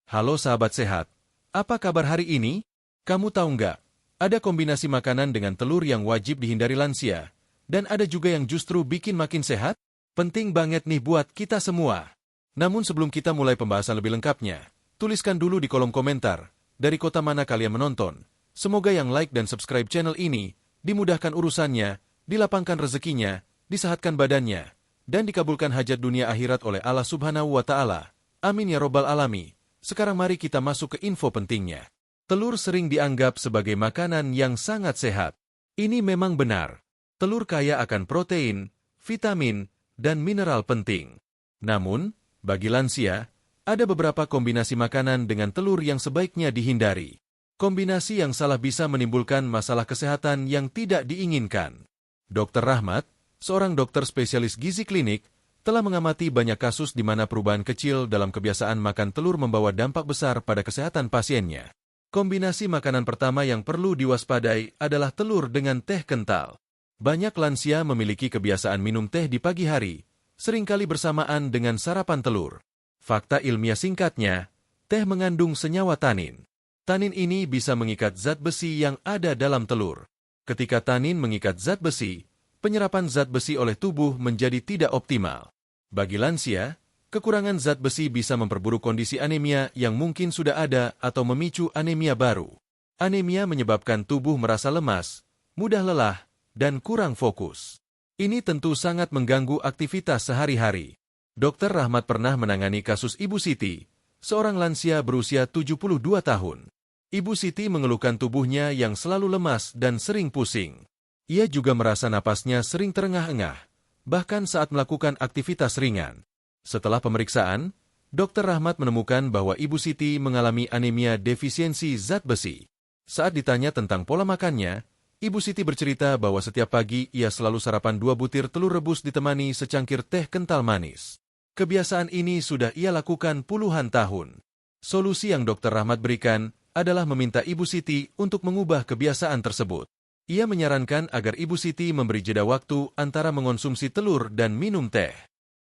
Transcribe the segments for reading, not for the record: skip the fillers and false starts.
Halo sahabat sehat, apa kabar hari ini? Kamu tahu nggak? Ada kombinasi makanan dengan telur yang wajib dihindari lansia, dan ada juga yang justru bikin makin sehat? Penting banget nih buat kita semua. Namun sebelum kita mulai pembahasan lebih lengkapnya, tuliskan dulu di kolom komentar, dari kota mana kalian menonton. Semoga yang like dan subscribe channel ini, dimudahkan urusannya, dilapangkan rezekinya, disehatkan badannya, dan dikabulkan hajat dunia akhirat oleh Allah Subhanahu wa Ta'ala. Amin ya Robbal Alamin. Sekarang mari kita masuk ke info pentingnya. Telur sering dianggap sebagai makanan yang sangat sehat. Ini memang benar. Telur kaya akan protein, vitamin, dan mineral penting. Namun, bagi lansia, ada beberapa kombinasi makanan dengan telur yang sebaiknya dihindari. Kombinasi yang salah bisa menimbulkan masalah kesehatan yang tidak diinginkan. Dr. Rahmat, seorang dokter spesialis gizi klinik, telah mengamati banyak kasus di mana perubahan kecil dalam kebiasaan makan telur membawa dampak besar pada kesehatan pasiennya. Kombinasi makanan pertama yang perlu diwaspadai adalah telur dengan teh kental. Banyak lansia memiliki kebiasaan minum teh di pagi hari, seringkali bersamaan dengan sarapan telur. Fakta ilmiah singkatnya, teh mengandung senyawa tanin. Tanin ini bisa mengikat zat besi yang ada dalam telur. Ketika tanin mengikat zat besi, penyerapan zat besi oleh tubuh menjadi tidak optimal. Bagi lansia, kekurangan zat besi bisa memperburuk kondisi anemia yang mungkin sudah ada atau memicu anemia baru. Anemia menyebabkan tubuh merasa lemas, mudah lelah, dan kurang fokus. Ini tentu sangat mengganggu aktivitas sehari-hari. Dr. Rahmat pernah menangani kasus Ibu Siti, seorang lansia berusia 72 tahun. Ibu Siti mengeluhkan tubuhnya yang selalu lemas dan sering pusing. Ia juga merasa napasnya sering terengah-engah, bahkan saat melakukan aktivitas ringan. Setelah pemeriksaan, Dr. Rahmat menemukan bahwa Ibu Siti mengalami anemia defisiensi zat besi. Saat ditanya tentang pola makannya, Ibu Siti bercerita bahwa setiap pagi ia selalu sarapan 2 butir telur rebus ditemani secangkir teh kental manis. Kebiasaan ini sudah ia lakukan puluhan tahun. Solusi yang Dr. Rahmat berikan adalah meminta Ibu Siti untuk mengubah kebiasaan tersebut. Ia menyarankan agar Ibu Siti memberi jeda waktu antara mengonsumsi telur dan minum teh.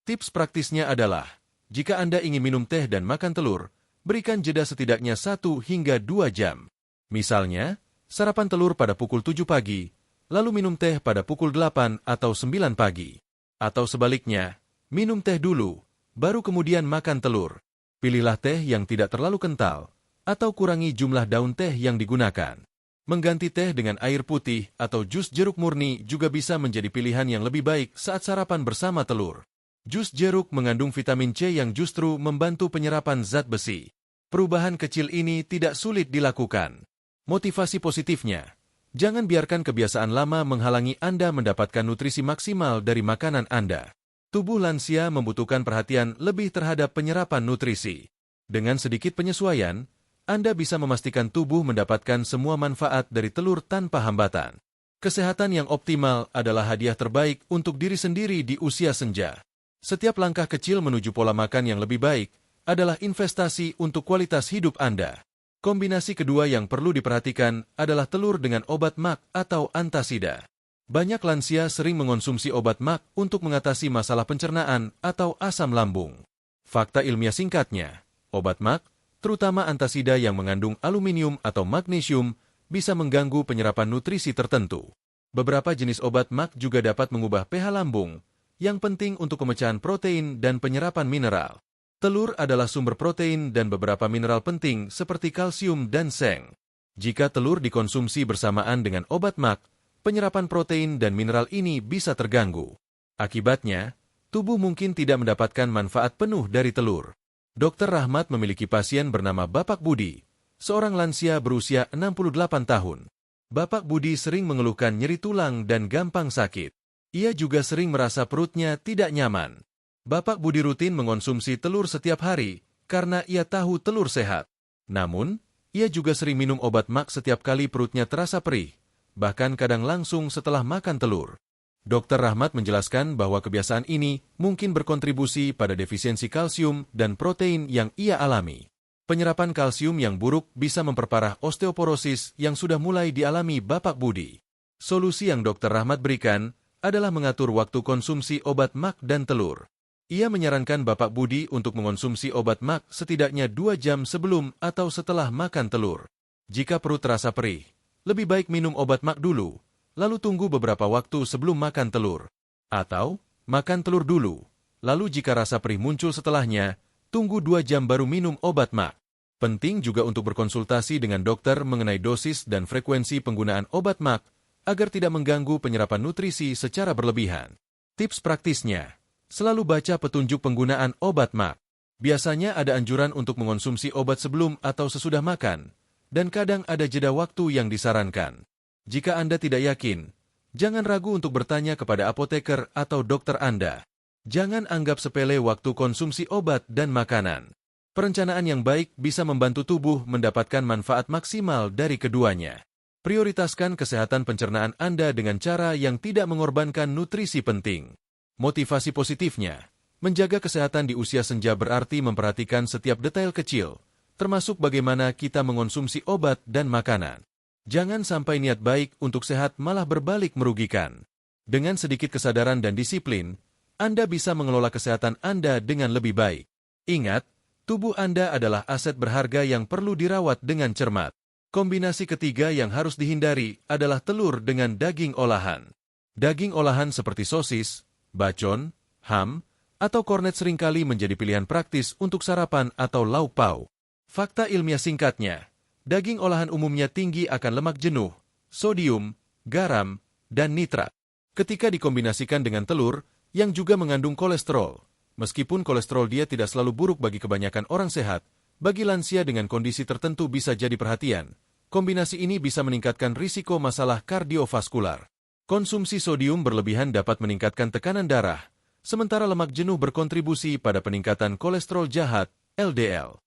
Tips praktisnya adalah, jika Anda ingin minum teh dan makan telur, berikan jeda setidaknya 1 hingga 2 jam. Misalnya, sarapan telur pada pukul 7 pagi, lalu minum teh pada pukul 8 atau 9 pagi. Atau sebaliknya, minum teh dulu, baru kemudian makan telur. Pilihlah teh yang tidak terlalu kental, atau kurangi jumlah daun teh yang digunakan. Mengganti teh dengan air putih atau jus jeruk murni juga bisa menjadi pilihan yang lebih baik saat sarapan bersama telur. Jus jeruk mengandung vitamin C yang justru membantu penyerapan zat besi. Perubahan kecil ini tidak sulit dilakukan. Motivasi positifnya, jangan biarkan kebiasaan lama menghalangi Anda mendapatkan nutrisi maksimal dari makanan Anda. Tubuh lansia membutuhkan perhatian lebih terhadap penyerapan nutrisi. Dengan sedikit penyesuaian, Anda bisa memastikan tubuh mendapatkan semua manfaat dari telur tanpa hambatan. Kesehatan yang optimal adalah hadiah terbaik untuk diri sendiri di usia senja. Setiap langkah kecil menuju pola makan yang lebih baik adalah investasi untuk kualitas hidup Anda. Kombinasi kedua yang perlu diperhatikan adalah telur dengan obat MAC atau antasida. Banyak lansia sering mengonsumsi obat MAC untuk mengatasi masalah pencernaan atau asam lambung. Fakta ilmiah singkatnya, obat MAC, terutama antasida yang mengandung aluminium atau magnesium, bisa mengganggu penyerapan nutrisi tertentu. Beberapa jenis obat MAC juga dapat mengubah pH lambung, yang penting untuk pemecahan protein dan penyerapan mineral. Telur adalah sumber protein dan beberapa mineral penting seperti kalsium dan seng. Jika telur dikonsumsi bersamaan dengan obat MAC, penyerapan protein dan mineral ini bisa terganggu. Akibatnya, tubuh mungkin tidak mendapatkan manfaat penuh dari telur. Dr. Rahmat memiliki pasien bernama Bapak Budi, seorang lansia berusia 68 tahun. Bapak Budi sering mengeluhkan nyeri tulang dan gampang sakit. Ia juga sering merasa perutnya tidak nyaman. Bapak Budi rutin mengonsumsi telur setiap hari karena ia tahu telur sehat. Namun, ia juga sering minum obat MAC setiap kali perutnya terasa perih, bahkan kadang langsung setelah makan telur. Dr. Rahmat menjelaskan bahwa kebiasaan ini mungkin berkontribusi pada defisiensi kalsium dan protein yang ia alami. Penyerapan kalsium yang buruk bisa memperparah osteoporosis yang sudah mulai dialami Bapak Budi. Solusi yang Dr. Rahmat berikan adalah mengatur waktu konsumsi obat MAC dan telur. Ia menyarankan Bapak Budi untuk mengonsumsi obat MAK setidaknya 2 jam sebelum atau setelah makan telur. Jika perut terasa perih, lebih baik minum obat MAK dulu, lalu tunggu beberapa waktu sebelum makan telur. Atau, makan telur dulu, lalu jika rasa perih muncul setelahnya, tunggu 2 jam baru minum obat MAK. Penting juga untuk berkonsultasi dengan dokter mengenai dosis dan frekuensi penggunaan obat MAK agar tidak mengganggu penyerapan nutrisi secara berlebihan. Tips praktisnya, selalu baca petunjuk penggunaan obat MAK. Biasanya ada anjuran untuk mengonsumsi obat sebelum atau sesudah makan, dan kadang ada jeda waktu yang disarankan. Jika Anda tidak yakin, jangan ragu untuk bertanya kepada apoteker atau dokter Anda. Jangan anggap sepele waktu konsumsi obat dan makanan. Perencanaan yang baik bisa membantu tubuh mendapatkan manfaat maksimal dari keduanya. Prioritaskan kesehatan pencernaan Anda dengan cara yang tidak mengorbankan nutrisi penting. Motivasi positifnya, menjaga kesehatan di usia senja berarti memperhatikan setiap detail kecil, termasuk bagaimana kita mengonsumsi obat dan makanan. Jangan sampai niat baik untuk sehat malah berbalik merugikan. Dengan sedikit kesadaran dan disiplin, Anda bisa mengelola kesehatan Anda dengan lebih baik. Ingat, tubuh Anda adalah aset berharga yang perlu dirawat dengan cermat. Kombinasi ketiga yang harus dihindari adalah telur dengan daging olahan. Daging olahan seperti sosis, bacon, ham, atau kornet seringkali menjadi pilihan praktis untuk sarapan atau lauk pauk. Fakta ilmiah singkatnya, daging olahan umumnya tinggi akan lemak jenuh, sodium, garam, dan nitrat. Ketika dikombinasikan dengan telur, yang juga mengandung kolesterol, meskipun kolesterol dia tidak selalu buruk bagi kebanyakan orang sehat, bagi lansia dengan kondisi tertentu bisa jadi perhatian. Kombinasi ini bisa meningkatkan risiko masalah kardiovaskular. Konsumsi sodium berlebihan dapat meningkatkan tekanan darah, sementara lemak jenuh berkontribusi pada peningkatan kolesterol jahat, LDL.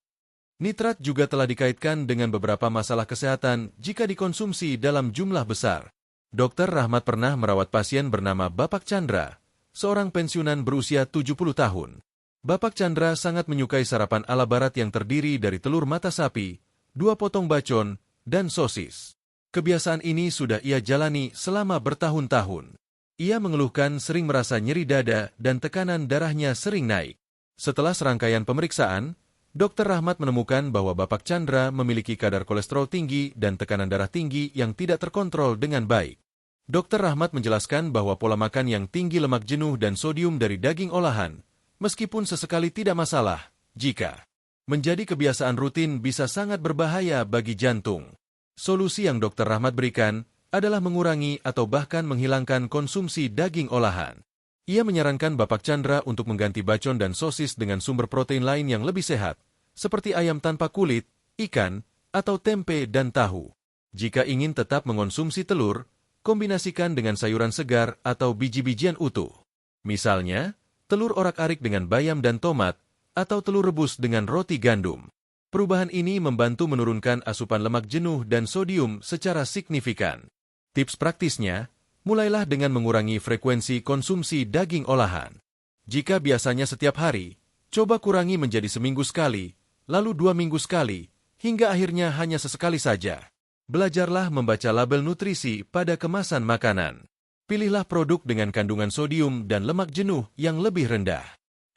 Nitrat juga telah dikaitkan dengan beberapa masalah kesehatan jika dikonsumsi dalam jumlah besar. Dr. Rahmat pernah merawat pasien bernama Bapak Chandra, seorang pensiunan berusia 70 tahun. Bapak Chandra sangat menyukai sarapan ala barat yang terdiri dari telur mata sapi, 2 potong bacon, dan sosis. Kebiasaan ini sudah ia jalani selama bertahun-tahun. Ia mengeluhkan sering merasa nyeri dada dan tekanan darahnya sering naik. Setelah serangkaian pemeriksaan, Dr. Rahmat menemukan bahwa Bapak Chandra memiliki kadar kolesterol tinggi dan tekanan darah tinggi yang tidak terkontrol dengan baik. Dr. Rahmat menjelaskan bahwa pola makan yang tinggi lemak jenuh dan sodium dari daging olahan, meskipun sesekali tidak masalah, jika menjadi kebiasaan rutin bisa sangat berbahaya bagi jantung. Solusi yang Dr. Rahmat berikan adalah mengurangi atau bahkan menghilangkan konsumsi daging olahan. Ia menyarankan Bapak Chandra untuk mengganti bacon dan sosis dengan sumber protein lain yang lebih sehat, seperti ayam tanpa kulit, ikan, atau tempe dan tahu. Jika ingin tetap mengonsumsi telur, kombinasikan dengan sayuran segar atau biji-bijian utuh. Misalnya, telur orak-arik dengan bayam dan tomat, atau telur rebus dengan roti gandum. Perubahan ini membantu menurunkan asupan lemak jenuh dan sodium secara signifikan. Tips praktisnya, mulailah dengan mengurangi frekuensi konsumsi daging olahan. Jika biasanya setiap hari, coba kurangi menjadi seminggu sekali, lalu 2 minggu sekali, hingga akhirnya hanya sesekali saja. Belajarlah membaca label nutrisi pada kemasan makanan. Pilihlah produk dengan kandungan sodium dan lemak jenuh yang lebih rendah.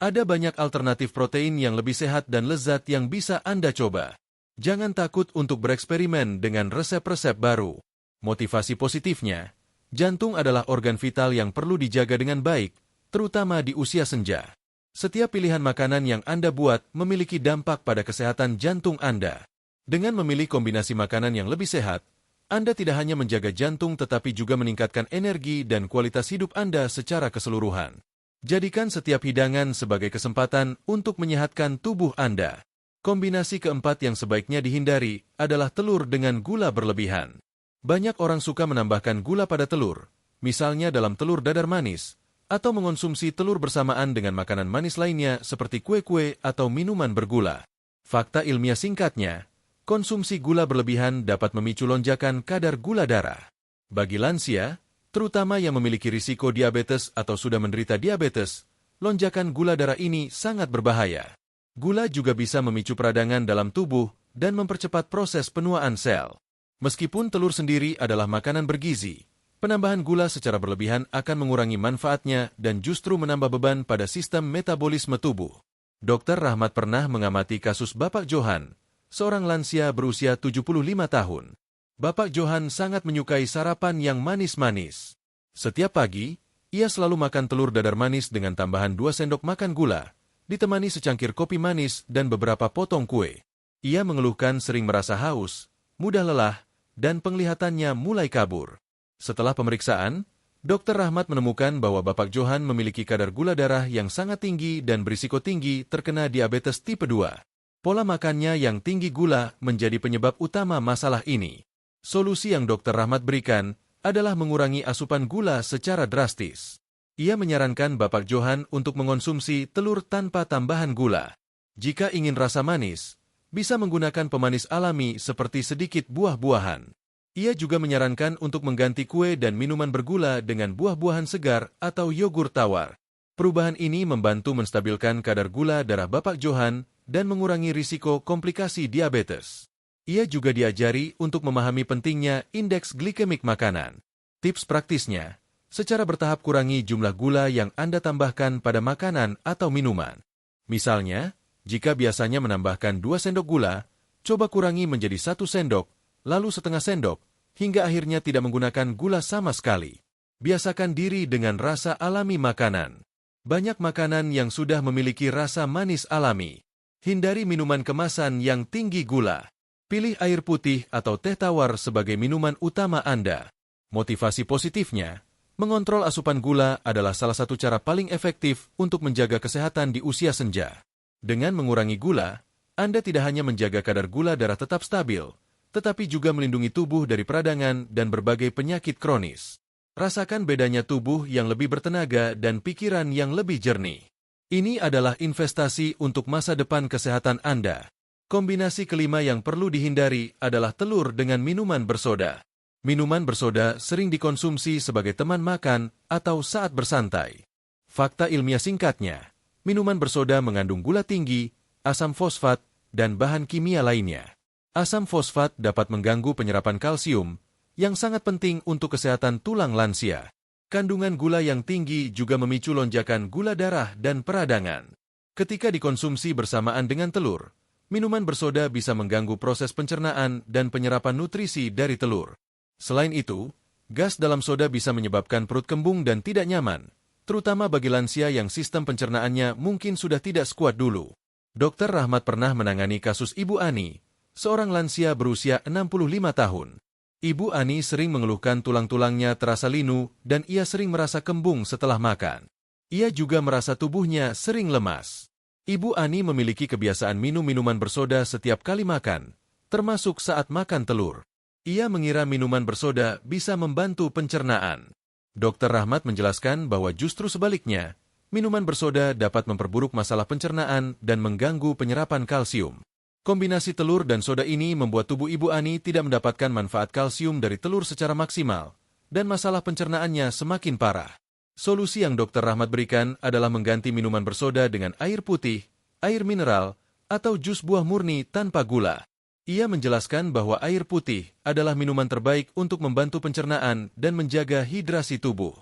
Ada banyak alternatif protein yang lebih sehat dan lezat yang bisa Anda coba. Jangan takut untuk bereksperimen dengan resep-resep baru. Motivasi positifnya, jantung adalah organ vital yang perlu dijaga dengan baik, terutama di usia senja. Setiap pilihan makanan yang Anda buat memiliki dampak pada kesehatan jantung Anda. Dengan memilih kombinasi makanan yang lebih sehat, Anda tidak hanya menjaga jantung tetapi juga meningkatkan energi dan kualitas hidup Anda secara keseluruhan. Jadikan setiap hidangan sebagai kesempatan untuk menyehatkan tubuh Anda. Kombinasi keempat yang sebaiknya dihindari adalah telur dengan gula berlebihan. Banyak orang suka menambahkan gula pada telur, misalnya dalam telur dadar manis, atau mengonsumsi telur bersamaan dengan makanan manis lainnya seperti kue-kue atau minuman bergula. Fakta ilmiah singkatnya, konsumsi gula berlebihan dapat memicu lonjakan kadar gula darah. Bagi lansia, terutama yang memiliki risiko diabetes atau sudah menderita diabetes, lonjakan gula darah ini sangat berbahaya. Gula juga bisa memicu peradangan dalam tubuh dan mempercepat proses penuaan sel. Meskipun telur sendiri adalah makanan bergizi, Penambahan gula secara berlebihan akan mengurangi manfaatnya dan justru menambah beban pada sistem metabolisme tubuh. Dr. Rahmat pernah mengamati kasus Bapak Johan, seorang lansia berusia 75 tahun. Bapak Johan sangat menyukai sarapan yang manis-manis. Setiap pagi, ia selalu makan telur dadar manis dengan tambahan 2 sendok makan gula, ditemani secangkir kopi manis dan beberapa potong kue. Ia mengeluhkan sering merasa haus, mudah lelah, dan penglihatannya mulai kabur. Setelah pemeriksaan, Dr. Rahmat menemukan bahwa Bapak Johan memiliki kadar gula darah yang sangat tinggi dan berisiko tinggi terkena diabetes tipe 2. Pola makannya yang tinggi gula menjadi penyebab utama masalah ini. Solusi yang Dr. Rahmat berikan adalah mengurangi asupan gula secara drastis. Ia menyarankan Bapak Johan untuk mengonsumsi telur tanpa tambahan gula. Jika ingin rasa manis, bisa menggunakan pemanis alami seperti sedikit buah-buahan. Ia juga menyarankan untuk mengganti kue dan minuman bergula dengan buah-buahan segar atau yogur tawar. Perubahan ini membantu menstabilkan kadar gula darah Bapak Johan dan mengurangi risiko komplikasi diabetes. Ia juga diajari untuk memahami pentingnya indeks glikemik makanan. Tips praktisnya, secara bertahap kurangi jumlah gula yang Anda tambahkan pada makanan atau minuman. Misalnya, jika biasanya menambahkan 2 sendok gula, coba kurangi menjadi 1 sendok, lalu setengah sendok, hingga akhirnya tidak menggunakan gula sama sekali. Biasakan diri dengan rasa alami makanan. Banyak makanan yang sudah memiliki rasa manis alami. Hindari minuman kemasan yang tinggi gula. Pilih air putih atau teh tawar sebagai minuman utama Anda. Motivasi positifnya, mengontrol asupan gula adalah salah satu cara paling efektif untuk menjaga kesehatan di usia senja. Dengan mengurangi gula, Anda tidak hanya menjaga kadar gula darah tetap stabil, tetapi juga melindungi tubuh dari peradangan dan berbagai penyakit kronis. Rasakan bedanya tubuh yang lebih bertenaga dan pikiran yang lebih jernih. Ini adalah investasi untuk masa depan kesehatan Anda. Kombinasi kelima yang perlu dihindari adalah telur dengan minuman bersoda. Minuman bersoda sering dikonsumsi sebagai teman makan atau saat bersantai. Fakta ilmiah singkatnya, minuman bersoda mengandung gula tinggi, asam fosfat, dan bahan kimia lainnya. Asam fosfat dapat mengganggu penyerapan kalsium, yang sangat penting untuk kesehatan tulang lansia. Kandungan gula yang tinggi juga memicu lonjakan gula darah dan peradangan. Ketika dikonsumsi bersamaan dengan telur, minuman bersoda bisa mengganggu proses pencernaan dan penyerapan nutrisi dari telur. Selain itu, gas dalam soda bisa menyebabkan perut kembung dan tidak nyaman, terutama bagi lansia yang sistem pencernaannya mungkin sudah tidak sekuat dulu. Dr. Rahmat pernah menangani kasus Ibu Ani, seorang lansia berusia 65 tahun. Ibu Ani sering mengeluhkan tulang-tulangnya terasa linu dan ia sering merasa kembung setelah makan. Ia juga merasa tubuhnya sering lemas. Ibu Ani memiliki kebiasaan minum minuman bersoda setiap kali makan, termasuk saat makan telur. Ia mengira minuman bersoda bisa membantu pencernaan. Dr. Rahmat menjelaskan bahwa justru sebaliknya, minuman bersoda dapat memperburuk masalah pencernaan dan mengganggu penyerapan kalsium. Kombinasi telur dan soda ini membuat tubuh Ibu Ani tidak mendapatkan manfaat kalsium dari telur secara maksimal, dan masalah pencernaannya semakin parah. Solusi yang Dr. Rahmat berikan adalah mengganti minuman bersoda dengan air putih, air mineral, atau jus buah murni tanpa gula. Ia menjelaskan bahwa air putih adalah minuman terbaik untuk membantu pencernaan dan menjaga hidrasi tubuh.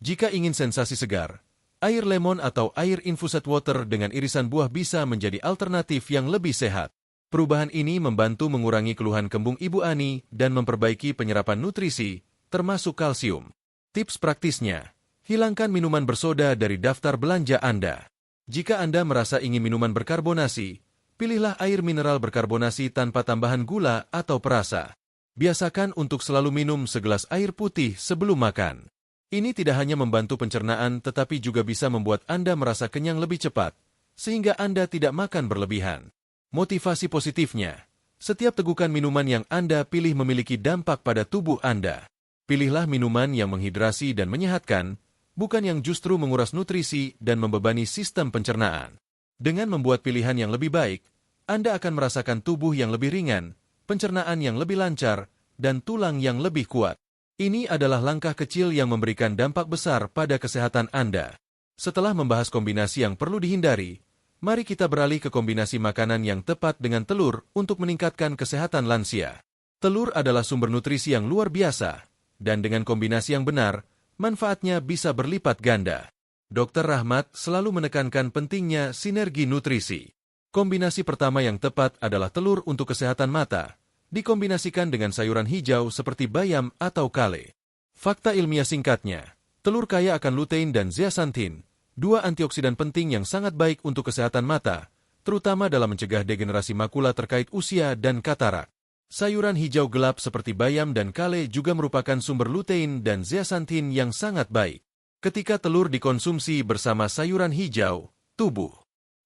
Jika ingin sensasi segar, air lemon atau air infused water dengan irisan buah bisa menjadi alternatif yang lebih sehat. Perubahan ini membantu mengurangi keluhan kembung Ibu Ani dan memperbaiki penyerapan nutrisi, termasuk kalsium. Tips praktisnya, hilangkan minuman bersoda dari daftar belanja Anda. Jika Anda merasa ingin minuman berkarbonasi, pilihlah air mineral berkarbonasi tanpa tambahan gula atau perasa. Biasakan untuk selalu minum segelas air putih sebelum makan. Ini tidak hanya membantu pencernaan tetapi juga bisa membuat Anda merasa kenyang lebih cepat, sehingga Anda tidak makan berlebihan. Motivasi positifnya, setiap tegukan minuman yang Anda pilih memiliki dampak pada tubuh Anda. Pilihlah minuman yang menghidrasi dan menyehatkan, bukan yang justru menguras nutrisi dan membebani sistem pencernaan. Dengan membuat pilihan yang lebih baik, Anda akan merasakan tubuh yang lebih ringan, pencernaan yang lebih lancar, dan tulang yang lebih kuat. Ini adalah langkah kecil yang memberikan dampak besar pada kesehatan Anda. Setelah membahas kombinasi yang perlu dihindari, mari kita beralih ke kombinasi makanan yang tepat dengan telur untuk meningkatkan kesehatan lansia. Telur adalah sumber nutrisi yang luar biasa, Dan dengan kombinasi yang benar, manfaatnya bisa berlipat ganda. Dr. Rahmat selalu menekankan pentingnya sinergi nutrisi. Kombinasi pertama yang tepat adalah telur untuk kesehatan mata, dikombinasikan dengan sayuran hijau seperti bayam atau kale. Fakta ilmiah singkatnya, telur kaya akan lutein dan zeaxanthin, dua antioksidan penting yang sangat baik untuk kesehatan mata, terutama dalam mencegah degenerasi makula terkait usia dan katarak. Sayuran hijau gelap seperti bayam dan kale juga merupakan sumber lutein dan zeaxanthin yang sangat baik. Ketika telur dikonsumsi bersama sayuran hijau, tubuh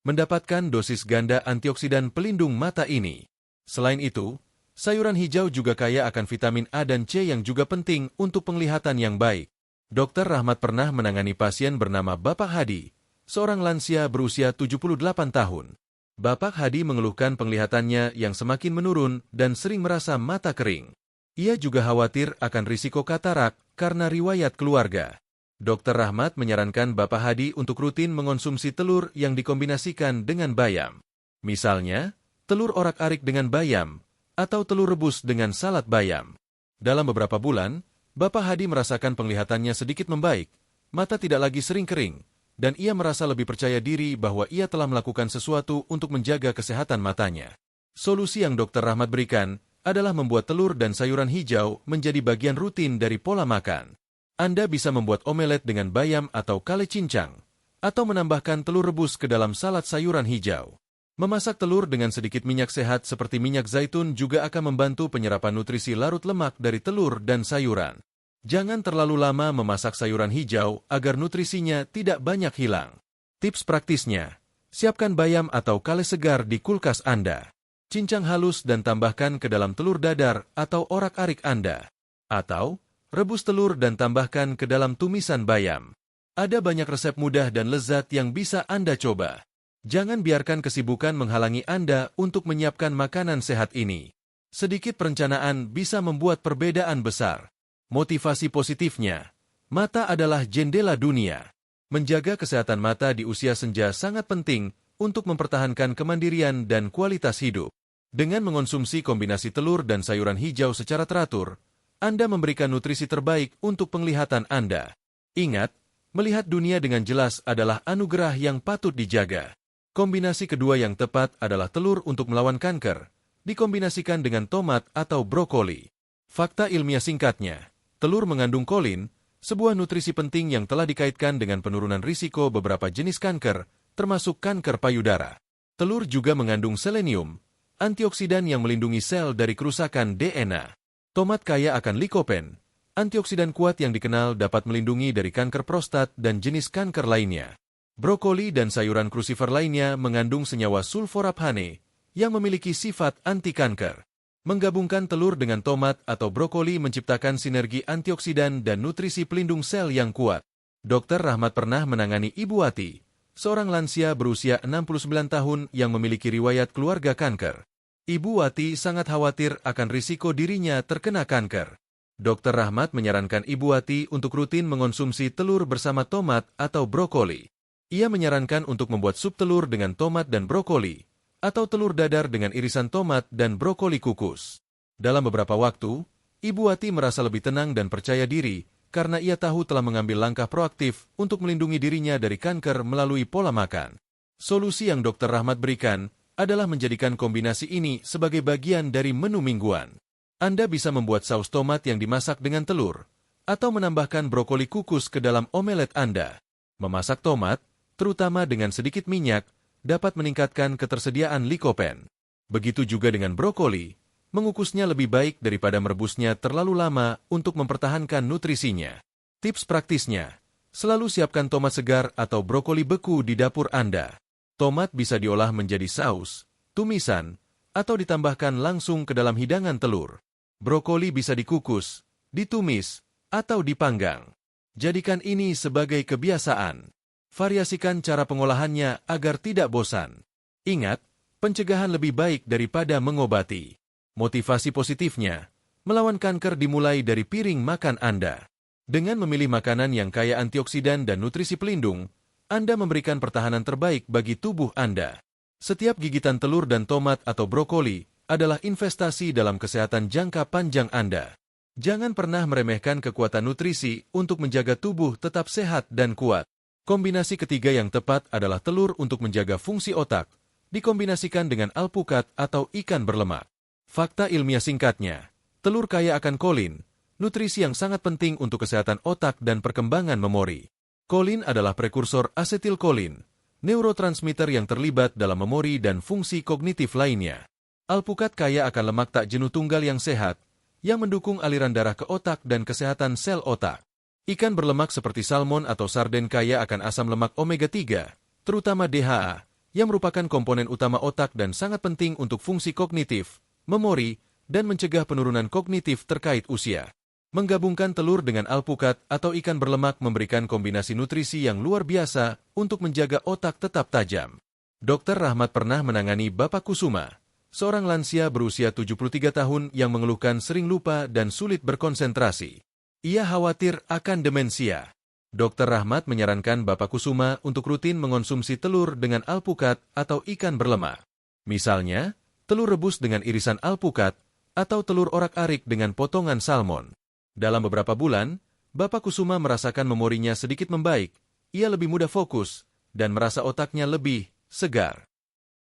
mendapatkan dosis ganda antioksidan pelindung mata ini. Selain itu, sayuran hijau juga kaya akan vitamin A dan C yang juga penting untuk penglihatan yang baik. Dr. Rahmat pernah menangani pasien bernama Bapak Hadi, seorang lansia berusia 78 tahun. Bapak Hadi mengeluhkan penglihatannya yang semakin menurun dan sering merasa mata kering. Ia juga khawatir akan risiko katarak karena riwayat keluarga. Dr. Rahmat menyarankan Bapak Hadi untuk rutin mengonsumsi telur yang dikombinasikan dengan bayam. Misalnya, telur orak-arik dengan bayam, atau telur rebus dengan salad bayam. Dalam beberapa bulan, Bapak Hadi merasakan penglihatannya sedikit membaik, mata tidak lagi sering kering, dan ia merasa lebih percaya diri bahwa ia telah melakukan sesuatu untuk menjaga kesehatan matanya. Solusi yang Dr. Rahmat berikan adalah membuat telur dan sayuran hijau menjadi bagian rutin dari pola makan. Anda bisa membuat omelet dengan bayam atau kale cincang, atau menambahkan telur rebus ke dalam salad sayuran hijau. Memasak telur dengan sedikit minyak sehat seperti minyak zaitun juga akan membantu penyerapan nutrisi larut lemak dari telur dan sayuran. Jangan terlalu lama memasak sayuran hijau agar nutrisinya tidak banyak hilang. Tips praktisnya, siapkan bayam atau kale segar di kulkas Anda. Cincang halus dan tambahkan ke dalam telur dadar atau orak-arik Anda. Atau, rebus telur dan tambahkan ke dalam tumisan bayam. Ada banyak resep mudah dan lezat yang bisa Anda coba. Jangan biarkan kesibukan menghalangi Anda untuk menyiapkan makanan sehat ini. Sedikit perencanaan bisa membuat perbedaan besar. Motivasi positifnya, mata adalah jendela dunia. Menjaga kesehatan mata di usia senja sangat penting untuk mempertahankan kemandirian dan kualitas hidup. Dengan mengonsumsi kombinasi telur dan sayuran hijau secara teratur, Anda memberikan nutrisi terbaik untuk penglihatan Anda. Ingat, melihat dunia dengan jelas adalah anugerah yang patut dijaga. Kombinasi kedua yang tepat adalah telur untuk melawan kanker, dikombinasikan dengan tomat atau brokoli. Fakta ilmiah singkatnya, telur mengandung kolin, sebuah nutrisi penting yang telah dikaitkan dengan penurunan risiko beberapa jenis kanker, termasuk kanker payudara. Telur juga mengandung selenium, antioksidan yang melindungi sel dari kerusakan DNA. Tomat kaya akan likopen, antioksidan kuat yang dikenal dapat melindungi dari kanker prostat dan jenis kanker lainnya. Brokoli dan sayuran crucifer lainnya mengandung senyawa sulforaphane yang memiliki sifat anti-kanker. Menggabungkan telur dengan tomat atau brokoli menciptakan sinergi antioksidan dan nutrisi pelindung sel yang kuat. Dr. Rahmat pernah menangani Ibu Wati, seorang lansia berusia 69 tahun yang memiliki riwayat keluarga kanker. Ibu Wati sangat khawatir akan risiko dirinya terkena kanker. Dr. Rahmat menyarankan Ibu Wati untuk rutin mengonsumsi telur bersama tomat atau brokoli. Ia menyarankan untuk membuat sup telur dengan tomat dan brokoli, atau telur dadar dengan irisan tomat dan brokoli kukus. Dalam beberapa waktu, Ibu Wati merasa lebih tenang dan percaya diri karena ia tahu telah mengambil langkah proaktif untuk melindungi dirinya dari kanker melalui pola makan. Solusi yang Dr. Rahmat berikan adalah menjadikan kombinasi ini sebagai bagian dari menu mingguan. Anda bisa membuat saus tomat yang dimasak dengan telur, atau menambahkan brokoli kukus ke dalam omelet Anda. Memasak tomat, terutama dengan sedikit minyak, dapat meningkatkan ketersediaan likopen. Begitu juga dengan brokoli, mengukusnya lebih baik daripada merebusnya terlalu lama untuk mempertahankan nutrisinya. Tips praktisnya, selalu siapkan tomat segar atau brokoli beku di dapur Anda. Tomat bisa diolah menjadi saus, tumisan, atau ditambahkan langsung ke dalam hidangan telur. Brokoli bisa dikukus, ditumis, atau dipanggang. Jadikan ini sebagai kebiasaan. Variasikan cara pengolahannya agar tidak bosan. Ingat, pencegahan lebih baik daripada mengobati. Motivasi positifnya, melawan kanker dimulai dari piring makan Anda. Dengan memilih makanan yang kaya antioksidan dan nutrisi pelindung, Anda memberikan pertahanan terbaik bagi tubuh Anda. Setiap gigitan telur dan tomat atau brokoli adalah investasi dalam kesehatan jangka panjang Anda. Jangan pernah meremehkan kekuatan nutrisi untuk menjaga tubuh tetap sehat dan kuat. Kombinasi ketiga yang tepat adalah telur untuk menjaga fungsi otak, dikombinasikan dengan alpukat atau ikan berlemak. Fakta ilmiah singkatnya, telur kaya akan kolin, nutrisi yang sangat penting untuk kesehatan otak dan perkembangan memori. Kolin adalah prekursor asetilkolin, neurotransmitter yang terlibat dalam memori dan fungsi kognitif lainnya. Alpukat kaya akan lemak tak jenuh tunggal yang sehat, yang mendukung aliran darah ke otak dan kesehatan sel otak. Ikan berlemak seperti salmon atau sarden kaya akan asam lemak omega-3, terutama DHA, yang merupakan komponen utama otak dan sangat penting untuk fungsi kognitif, memori, dan mencegah penurunan kognitif terkait usia. Menggabungkan telur dengan alpukat atau ikan berlemak memberikan kombinasi nutrisi yang luar biasa untuk menjaga otak tetap tajam. Dr. Rahmat pernah menangani Bapak Kusuma, seorang lansia berusia 73 tahun yang mengeluhkan sering lupa dan sulit berkonsentrasi. Ia khawatir akan demensia. Dr. Rahmat menyarankan Bapak Kusuma untuk rutin mengonsumsi telur dengan alpukat atau ikan berlemak. Misalnya, telur rebus dengan irisan alpukat atau telur orak-arik dengan potongan salmon. Dalam beberapa bulan, Bapak Kusuma merasakan memorinya sedikit membaik, ia lebih mudah fokus, dan merasa otaknya lebih segar.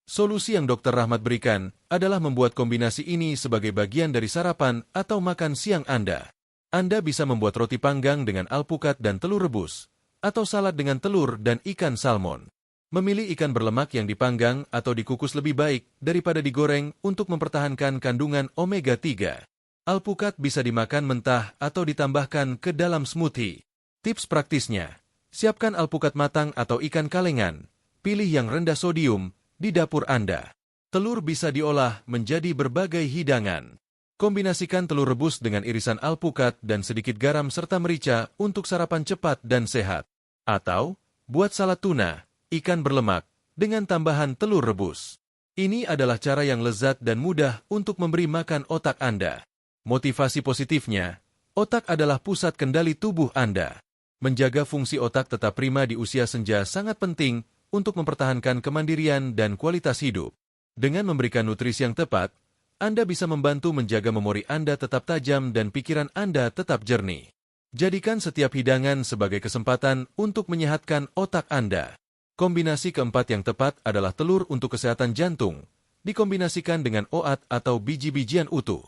Solusi yang Dr. Rahmat berikan adalah membuat kombinasi ini sebagai bagian dari sarapan atau makan siang Anda. Anda bisa membuat roti panggang dengan alpukat dan telur rebus, atau salad dengan telur dan ikan salmon. Memilih ikan berlemak yang dipanggang atau dikukus lebih baik daripada digoreng untuk mempertahankan kandungan omega-3. Alpukat bisa dimakan mentah atau ditambahkan ke dalam smoothie. Tips praktisnya, siapkan alpukat matang atau ikan kalengan, pilih yang rendah sodium, di dapur Anda. Telur bisa diolah menjadi berbagai hidangan. Kombinasikan telur rebus dengan irisan alpukat dan sedikit garam serta merica untuk sarapan cepat dan sehat. Atau, buat salad tuna, ikan berlemak, dengan tambahan telur rebus. Ini adalah cara yang lezat dan mudah untuk memberi makan otak Anda. Motivasi positifnya, otak adalah pusat kendali tubuh Anda. Menjaga fungsi otak tetap prima di usia senja sangat penting untuk mempertahankan kemandirian dan kualitas hidup. Dengan memberikan nutrisi yang tepat, Anda bisa membantu menjaga memori Anda tetap tajam dan pikiran Anda tetap jernih. Jadikan setiap hidangan sebagai kesempatan untuk menyehatkan otak Anda. Kombinasi keempat yang tepat adalah telur untuk kesehatan jantung, dikombinasikan dengan oat atau biji-bijian utuh.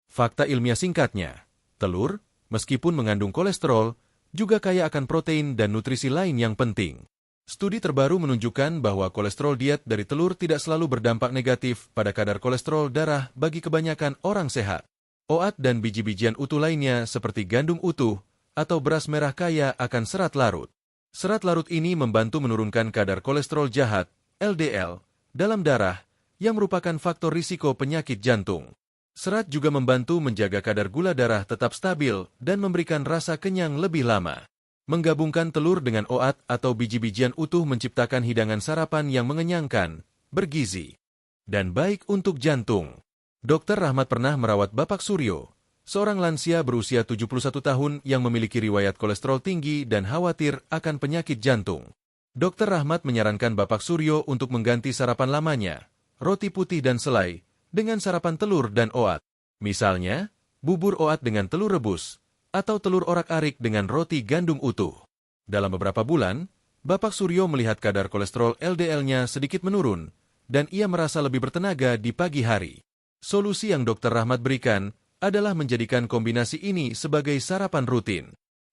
Fakta ilmiah singkatnya, telur, meskipun mengandung kolesterol, juga kaya akan protein dan nutrisi lain yang penting. Studi terbaru menunjukkan bahwa kolesterol diet dari telur tidak selalu berdampak negatif pada kadar kolesterol darah bagi kebanyakan orang sehat. Oat dan biji-bijian utuh lainnya seperti gandum utuh atau beras merah kaya akan serat larut. Serat larut ini membantu menurunkan kadar kolesterol jahat, LDL, dalam darah, yang merupakan faktor risiko penyakit jantung. Serat juga membantu menjaga kadar gula darah tetap stabil dan memberikan rasa kenyang lebih lama. Menggabungkan telur dengan oat atau biji-bijian utuh menciptakan hidangan sarapan yang mengenyangkan, bergizi, dan baik untuk jantung. Dr. Rahmat pernah merawat Bapak Suryo, seorang lansia berusia 71 tahun yang memiliki riwayat kolesterol tinggi dan khawatir akan penyakit jantung. Dr. Rahmat menyarankan Bapak Suryo untuk mengganti sarapan lamanya, roti putih dan selai, dengan sarapan telur dan oat. Misalnya, bubur oat dengan telur rebus, atau telur orak-arik dengan roti gandum utuh. Dalam beberapa bulan, Bapak Suryo melihat kadar kolesterol LDL-nya sedikit menurun, dan ia merasa lebih bertenaga di pagi hari. Solusi yang Dr. Rahmat berikan adalah menjadikan kombinasi ini sebagai sarapan rutin.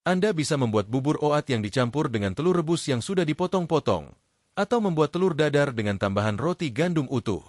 Anda bisa membuat bubur oat yang dicampur dengan telur rebus yang sudah dipotong-potong, atau membuat telur dadar dengan tambahan roti gandum utuh.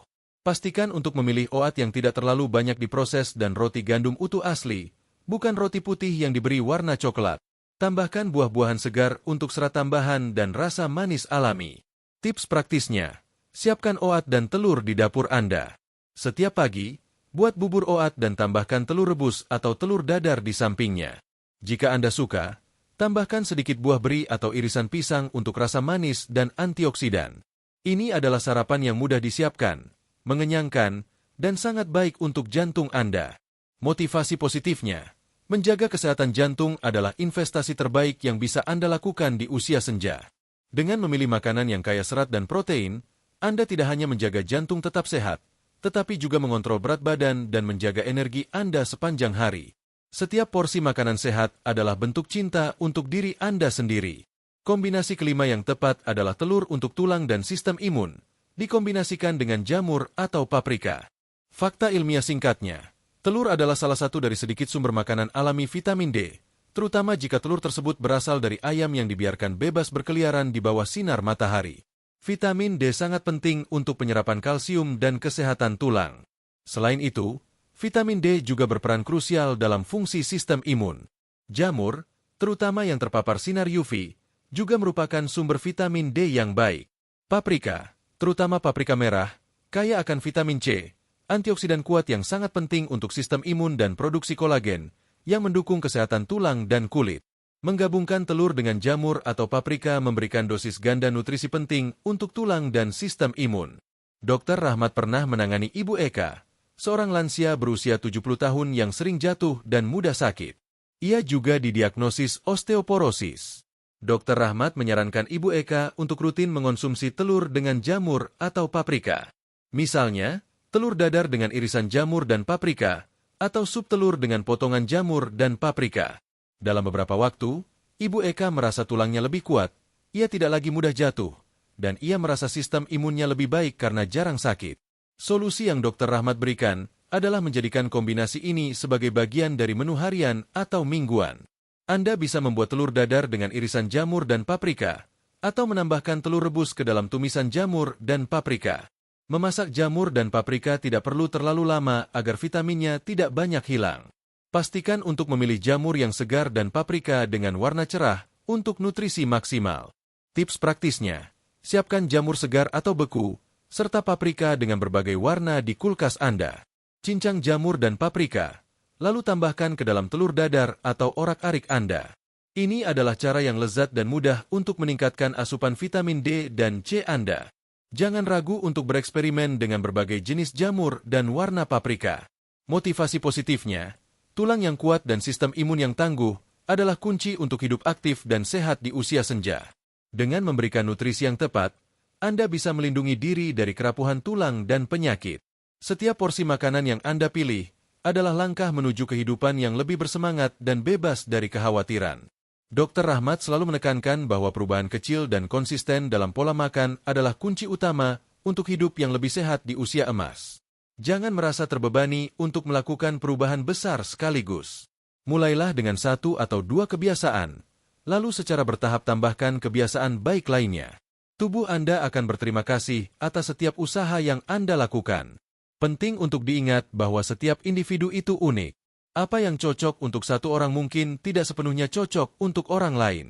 Pastikan untuk memilih oat yang tidak terlalu banyak diproses dan roti gandum utuh asli, bukan roti putih yang diberi warna coklat. Tambahkan buah-buahan segar untuk serat tambahan dan rasa manis alami. Tips praktisnya, siapkan oat dan telur di dapur Anda. Setiap pagi, buat bubur oat dan tambahkan telur rebus atau telur dadar di sampingnya. Jika Anda suka, tambahkan sedikit buah beri atau irisan pisang untuk rasa manis dan antioksidan. Ini adalah sarapan yang mudah disiapkan, mengenyangkan, dan sangat baik untuk jantung Anda. Motivasi positifnya, menjaga kesehatan jantung adalah investasi terbaik yang bisa Anda lakukan di usia senja. Dengan memilih makanan yang kaya serat dan protein, Anda tidak hanya menjaga jantung tetap sehat, tetapi juga mengontrol berat badan dan menjaga energi Anda sepanjang hari. Setiap porsi makanan sehat adalah bentuk cinta untuk diri Anda sendiri. Kombinasi kelima yang tepat adalah telur untuk tulang dan sistem imun, dikombinasikan dengan jamur atau paprika. Fakta ilmiah singkatnya, telur adalah salah satu dari sedikit sumber makanan alami vitamin D, terutama jika telur tersebut berasal dari ayam yang dibiarkan bebas berkeliaran di bawah sinar matahari. Vitamin D sangat penting untuk penyerapan kalsium dan kesehatan tulang. Selain itu, vitamin D juga berperan krusial dalam fungsi sistem imun. Jamur, terutama yang terpapar sinar UV, juga merupakan sumber vitamin D yang baik. Paprika, terutama paprika merah, kaya akan vitamin C, antioksidan kuat yang sangat penting untuk sistem imun dan produksi kolagen, yang mendukung kesehatan tulang dan kulit. Menggabungkan telur dengan jamur atau paprika memberikan dosis ganda nutrisi penting untuk tulang dan sistem imun. Dr. Rahmat pernah menangani Ibu Eka, seorang lansia berusia 70 tahun yang sering jatuh dan mudah sakit. Ia juga didiagnosis osteoporosis. Dr. Rahmat menyarankan Ibu Eka untuk rutin mengonsumsi telur dengan jamur atau paprika. Misalnya, telur dadar dengan irisan jamur dan paprika, atau sup telur dengan potongan jamur dan paprika. Dalam beberapa waktu, Ibu Eka merasa tulangnya lebih kuat, ia tidak lagi mudah jatuh, dan ia merasa sistem imunnya lebih baik karena jarang sakit. Solusi yang Dr. Rahmat berikan adalah menjadikan kombinasi ini sebagai bagian dari menu harian atau mingguan. Anda bisa membuat telur dadar dengan irisan jamur dan paprika, atau menambahkan telur rebus ke dalam tumisan jamur dan paprika. Memasak jamur dan paprika tidak perlu terlalu lama agar vitaminnya tidak banyak hilang. Pastikan untuk memilih jamur yang segar dan paprika dengan warna cerah untuk nutrisi maksimal. Tips praktisnya, siapkan jamur segar atau beku, serta paprika dengan berbagai warna di kulkas Anda. Cincang jamur dan paprika, lalu tambahkan ke dalam telur dadar atau orak-arik Anda. Ini adalah cara yang lezat dan mudah untuk meningkatkan asupan vitamin D dan C Anda. Jangan ragu untuk bereksperimen dengan berbagai jenis jamur dan warna paprika. Motivasi positifnya, tulang yang kuat dan sistem imun yang tangguh adalah kunci untuk hidup aktif dan sehat di usia senja. Dengan memberikan nutrisi yang tepat, Anda bisa melindungi diri dari kerapuhan tulang dan penyakit. Setiap porsi makanan yang Anda pilih adalah langkah menuju kehidupan yang lebih bersemangat dan bebas dari kekhawatiran. Dr. Rahmat selalu menekankan bahwa perubahan kecil dan konsisten dalam pola makan adalah kunci utama untuk hidup yang lebih sehat di usia emas. Jangan merasa terbebani untuk melakukan perubahan besar sekaligus. Mulailah dengan 1 atau 2 kebiasaan, lalu secara bertahap tambahkan kebiasaan baik lainnya. Tubuh Anda akan berterima kasih atas setiap usaha yang Anda lakukan. Penting untuk diingat bahwa setiap individu itu unik. Apa yang cocok untuk satu orang mungkin tidak sepenuhnya cocok untuk orang lain.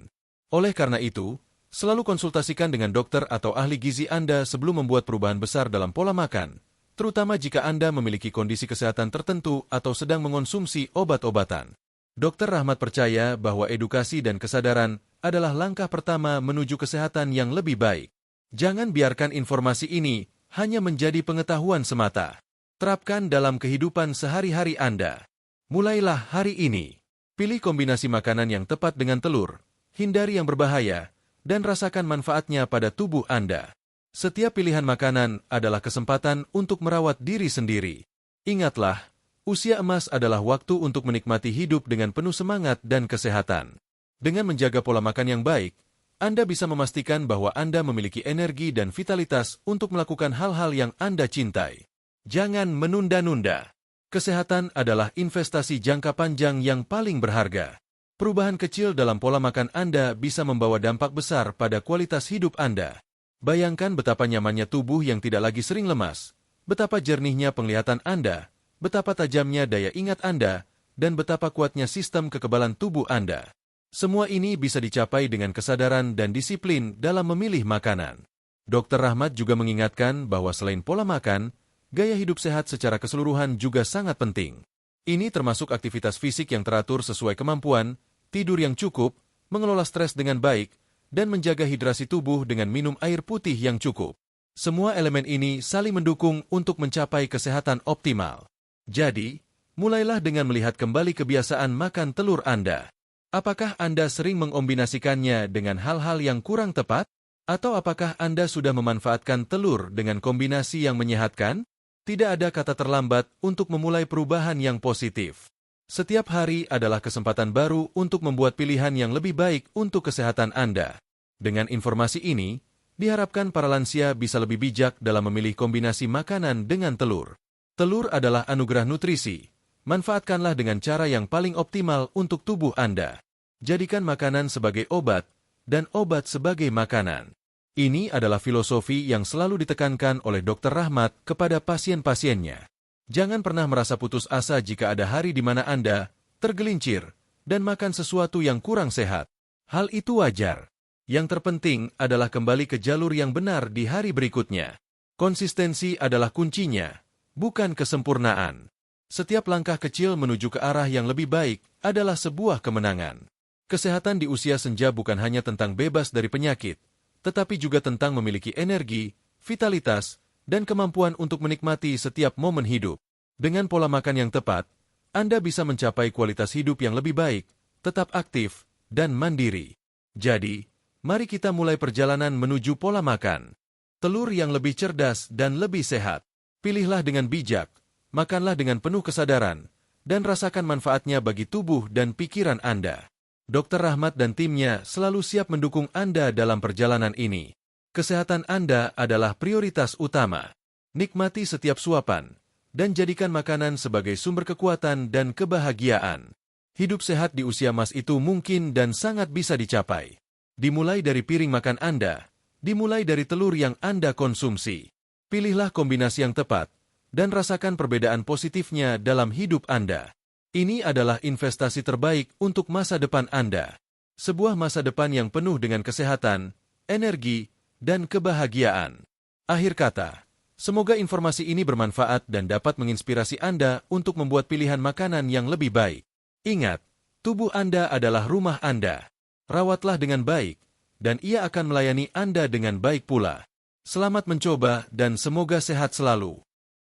Oleh karena itu, selalu konsultasikan dengan dokter atau ahli gizi Anda sebelum membuat perubahan besar dalam pola makan, terutama jika Anda memiliki kondisi kesehatan tertentu atau sedang mengonsumsi obat-obatan. Dr. Rahmat percaya bahwa edukasi dan kesadaran adalah langkah pertama menuju kesehatan yang lebih baik. Jangan biarkan informasi ini hanya menjadi pengetahuan semata. Terapkan dalam kehidupan sehari-hari Anda. Mulailah hari ini. Pilih kombinasi makanan yang tepat dengan telur, hindari yang berbahaya, dan rasakan manfaatnya pada tubuh Anda. Setiap pilihan makanan adalah kesempatan untuk merawat diri sendiri. Ingatlah, usia emas adalah waktu untuk menikmati hidup dengan penuh semangat dan kesehatan. Dengan menjaga pola makan yang baik, Anda bisa memastikan bahwa Anda memiliki energi dan vitalitas untuk melakukan hal-hal yang Anda cintai. Jangan menunda-nunda. Kesehatan adalah investasi jangka panjang yang paling berharga. Perubahan kecil dalam pola makan Anda bisa membawa dampak besar pada kualitas hidup Anda. Bayangkan betapa nyamannya tubuh yang tidak lagi sering lemas, betapa jernihnya penglihatan Anda, betapa tajamnya daya ingat Anda, dan betapa kuatnya sistem kekebalan tubuh Anda. Semua ini bisa dicapai dengan kesadaran dan disiplin dalam memilih makanan. Dr. Rahmat juga mengingatkan bahwa selain pola makan, gaya hidup sehat secara keseluruhan juga sangat penting. Ini termasuk aktivitas fisik yang teratur sesuai kemampuan, tidur yang cukup, mengelola stres dengan baik, dan menjaga hidrasi tubuh dengan minum air putih yang cukup. Semua elemen ini saling mendukung untuk mencapai kesehatan optimal. Jadi, mulailah dengan melihat kembali kebiasaan makan telur Anda. Apakah Anda sering mengombinasikannya dengan hal-hal yang kurang tepat? Atau apakah Anda sudah memanfaatkan telur dengan kombinasi yang menyehatkan? Tidak ada kata terlambat untuk memulai perubahan yang positif. Setiap hari adalah kesempatan baru untuk membuat pilihan yang lebih baik untuk kesehatan Anda. Dengan informasi ini, diharapkan para lansia bisa lebih bijak dalam memilih kombinasi makanan dengan telur. Telur adalah anugerah nutrisi. Manfaatkanlah dengan cara yang paling optimal untuk tubuh Anda. Jadikan makanan sebagai obat, dan obat sebagai makanan. Ini adalah filosofi yang selalu ditekankan oleh Dr. Rahmat kepada pasien-pasiennya. Jangan pernah merasa putus asa jika ada hari di mana Anda tergelincir dan makan sesuatu yang kurang sehat. Hal itu wajar. Yang terpenting adalah kembali ke jalur yang benar di hari berikutnya. Konsistensi adalah kuncinya, bukan kesempurnaan. Setiap langkah kecil menuju ke arah yang lebih baik adalah sebuah kemenangan. Kesehatan di usia senja bukan hanya tentang bebas dari penyakit, tetapi juga tentang memiliki energi, vitalitas, dan kemampuan untuk menikmati setiap momen hidup. Dengan pola makan yang tepat, Anda bisa mencapai kualitas hidup yang lebih baik, tetap aktif, dan mandiri. Jadi, mari kita mulai perjalanan menuju pola makan. Telur yang lebih cerdas dan lebih sehat. Pilihlah dengan bijak, makanlah dengan penuh kesadaran, dan rasakan manfaatnya bagi tubuh dan pikiran Anda. Dr. Rahmat dan timnya selalu siap mendukung Anda dalam perjalanan ini. Kesehatan Anda adalah prioritas utama. Nikmati setiap suapan, dan jadikan makanan sebagai sumber kekuatan dan kebahagiaan. Hidup sehat di usia emas itu mungkin dan sangat bisa dicapai. Dimulai dari piring makan Anda, dimulai dari telur yang Anda konsumsi. Pilihlah kombinasi yang tepat, dan rasakan perbedaan positifnya dalam hidup Anda. Ini adalah investasi terbaik untuk masa depan Anda. Sebuah masa depan yang penuh dengan kesehatan, energi, dan kebahagiaan. Akhir kata, semoga informasi ini bermanfaat dan dapat menginspirasi Anda untuk membuat pilihan makanan yang lebih baik. Ingat, tubuh Anda adalah rumah Anda. Rawatlah dengan baik, dan ia akan melayani Anda dengan baik pula. Selamat mencoba dan semoga sehat selalu.